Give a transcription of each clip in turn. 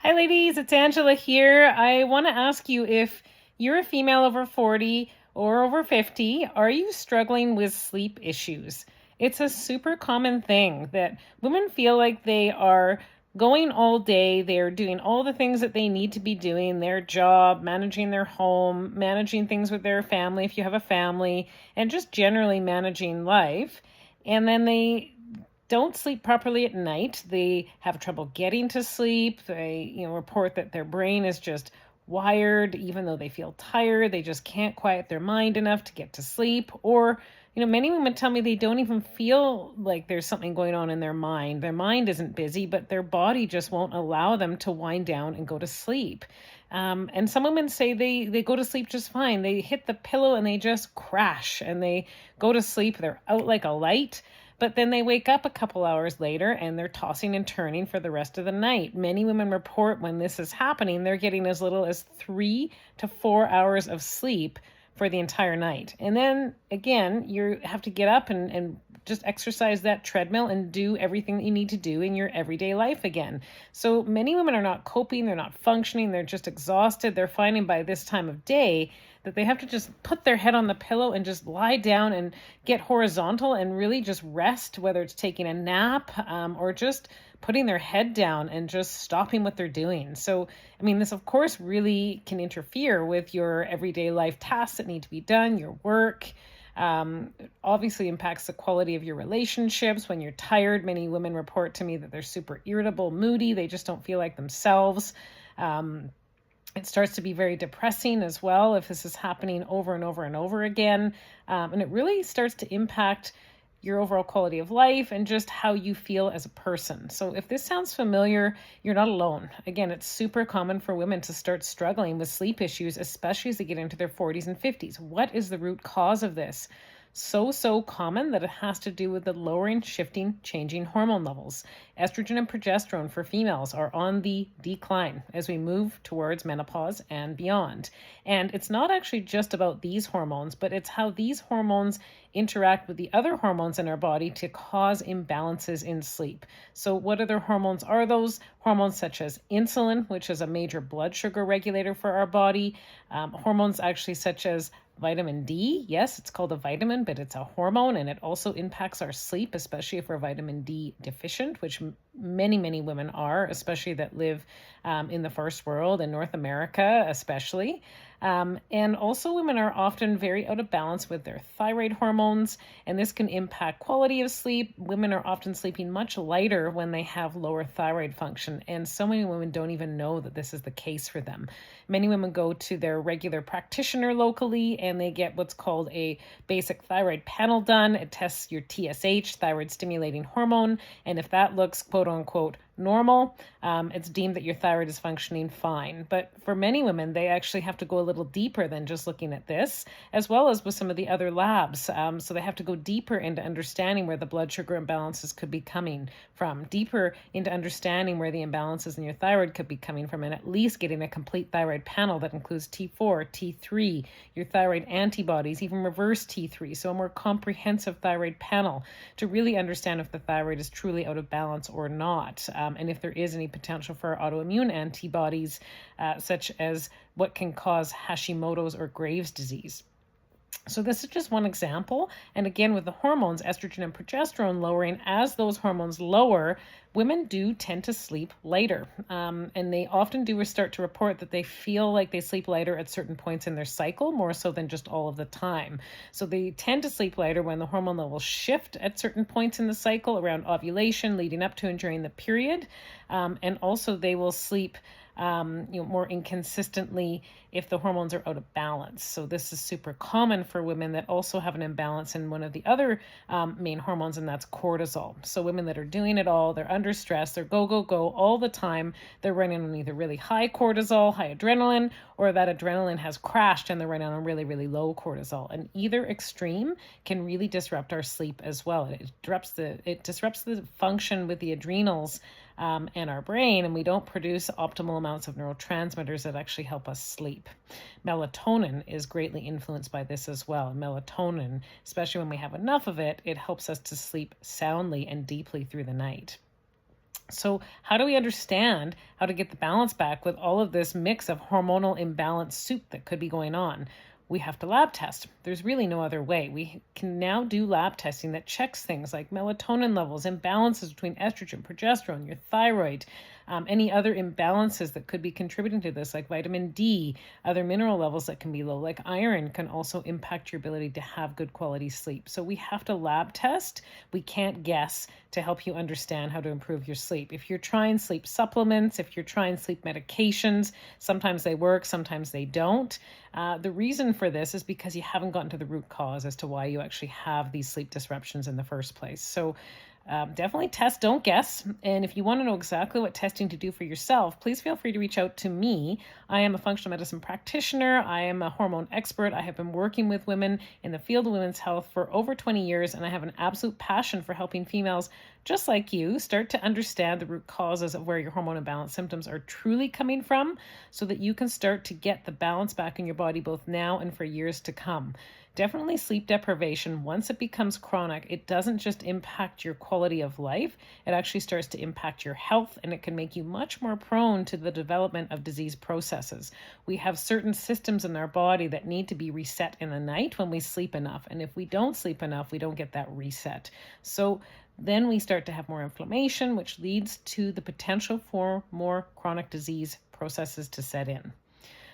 Hi, ladies. It's Angela here. I want to ask you if you're a female over 40 or over 50, are you struggling with sleep issues? It's a super common thing that women feel like they are going all day, they're doing all the things that they need to be doing, their job, managing their home, managing things with their family if you have a family, and just generally managing life. And then they don't sleep properly at night. They have trouble getting to sleep. They, report that their brain is just wired, even though they feel tired. They just can't quiet their mind enough to get to sleep. Or, many women tell me they don't even feel like there's something going on in their mind. Their mind isn't busy, but their body just won't allow them to wind down and go to sleep. And some women say they go to sleep just fine. They hit the pillow and they just crash and they go to sleep. They're out like a light. But then they wake up a couple hours later and they're tossing and turning for the rest of the night. Many women report when this is happening, they're getting as little as 3 to 4 hours of sleep for the entire night. And then again, you have to get up and just exercise that treadmill and do everything that you need to do in your everyday life again. So many women are not coping, they're not functioning, they're just exhausted. They're finding by this time of day that they have to just put their head on the pillow and just lie down and get horizontal and really just rest, whether it's taking a nap or just putting their head down and just stopping what they're doing. So, this of course really can interfere with your everyday life tasks that need to be done, your work. It obviously impacts the quality of your relationships. When you're tired, many women report to me that they're super irritable, moody, they just don't feel like themselves. It starts to be very depressing as well if this is happening over and over and over again. And it really starts to impact your overall quality of life and just how you feel as a person. So if this sounds familiar, you're not alone. Again, it's super common for women to start struggling with sleep issues, especially as they get into their 40s and 50s. What is the root cause of this? So common that it has to do with the lowering, shifting, changing hormone levels. Estrogen and progesterone for females are on the decline as we move towards menopause and beyond. And it's not actually just about these hormones, but it's how these hormones interact with the other hormones in our body to cause imbalances in sleep. So what other hormones are those? Hormones such as insulin, which is a major blood sugar regulator for our body. Hormones actually such as vitamin D. Yes, it's called a vitamin, but it's a hormone, and it also impacts our sleep, especially if we're vitamin D deficient, which many women are, especially that live in the first world, in North America especially. And also women are often very out of balance with their thyroid hormones, and this can impact quality of sleep. Women are often sleeping much lighter when they have lower thyroid function, and so many women don't even know that this is the case for them. Many women go to their regular practitioner locally and they get what's called a basic thyroid panel done. It tests your TSH, thyroid stimulating hormone, and if that looks quote unquote normal, it's deemed that your thyroid is functioning fine. But for many women, they actually have to go a little deeper than just looking at this, as well as with some of the other labs. So they have to go deeper into understanding where the blood sugar imbalances could be coming from, deeper into understanding where the imbalances in your thyroid could be coming from, and at least getting a complete thyroid panel that includes T4, T3, your thyroid antibodies, even reverse T3. So a more comprehensive thyroid panel to really understand if the thyroid is truly out of balance or not. And if there is any potential for autoimmune antibodies, such as what can cause Hashimoto's or Graves' disease. So this is just one example. And again, with the hormones, estrogen and progesterone lowering, as those hormones lower, women do tend to sleep lighter. And they often do start to report that they feel like they sleep lighter at certain points in their cycle, more so than just all of the time. So they tend to sleep lighter when the hormone levels shift at certain points in the cycle, around ovulation, leading up to and during the period. And also they will sleep more inconsistently if the hormones are out of balance. So this is super common for women that also have an imbalance in one of the other main hormones, and that's cortisol. So women that are doing it all, they're under stress, they're go all the time. They're running on either really high cortisol, high adrenaline, or that adrenaline has crashed and they're running on really low cortisol. And either extreme can really disrupt our sleep as well. It disrupts the function with the adrenals and our brain, and we don't produce optimal amounts of neurotransmitters that actually help us sleep. Melatonin is greatly influenced by this as well. Melatonin, especially when we have enough of it, it helps us to sleep soundly and deeply through the night. So, how do we understand how to get the balance back with all of this mix of hormonal imbalance soup that could be going on? We have to lab test. There's really no other way. We can now do lab testing that checks things like melatonin levels, imbalances between estrogen, progesterone, your thyroid, any other imbalances that could be contributing to this, like vitamin D, other mineral levels that can be low, like iron, can also impact your ability to have good quality sleep. So we have to lab test. We can't guess to help you understand how to improve your sleep. If you're trying sleep supplements, if you're trying sleep medications, sometimes they work, sometimes they don't. The reason for this is because you haven't gotten to the root cause as to why you actually have these sleep disruptions in the first place. So definitely test, don't guess. And if you want to know exactly what testing to do for yourself, please feel free to reach out to me. I am a functional medicine practitioner. I am a hormone expert. I have been working with women in the field of women's health for over 20 years, and I have an absolute passion for helping females just like you start to understand the root causes of where your hormone imbalance symptoms are truly coming from, so that you can start to get the balance back in your body both now and for years to come. Definitely sleep deprivation, once it becomes chronic, it doesn't just impact your quality of life, it actually starts to impact your health, and it can make you much more prone to the development of disease processes. We have certain systems in our body that need to be reset in the night when we sleep enough. And if we don't sleep enough, we don't get that reset. So then we start to have more inflammation, which leads to the potential for more chronic disease processes to set in.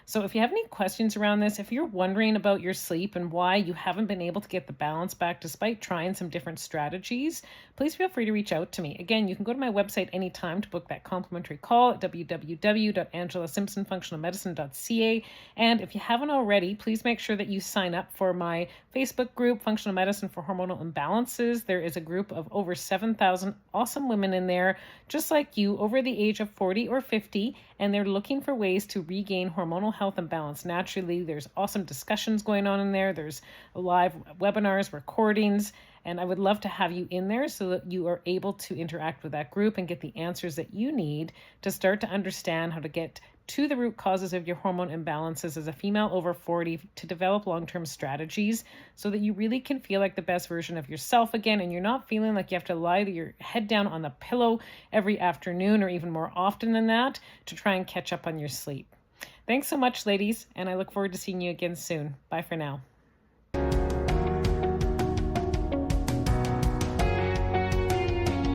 So if you have any questions around this, if you're wondering about your sleep and why you haven't been able to get the balance back despite trying some different strategies, please feel free to reach out to me. Again, you can go to my website anytime to book that complimentary call at www.angelasimpsonfunctionalmedicine.ca. And if you haven't already, please make sure that you sign up for my Facebook group, Functional Medicine for Hormonal Imbalances. There is a group of over 7,000 awesome women in there, just like you, over the age of 40 or 50, and they're looking for ways to regain hormonal health and balance naturally. There's awesome discussions going on in there. There's live webinars, recordings, and I would love to have you in there so that you are able to interact with that group and get the answers that you need to start to understand how to get to the root causes of your hormone imbalances as a female over 40, to develop long-term strategies so that you really can feel like the best version of yourself again, and you're not feeling like you have to lie your head down on the pillow every afternoon or even more often than that to try and catch up on your sleep. Thanks so much, ladies, and I look forward to seeing you again soon. Bye for now.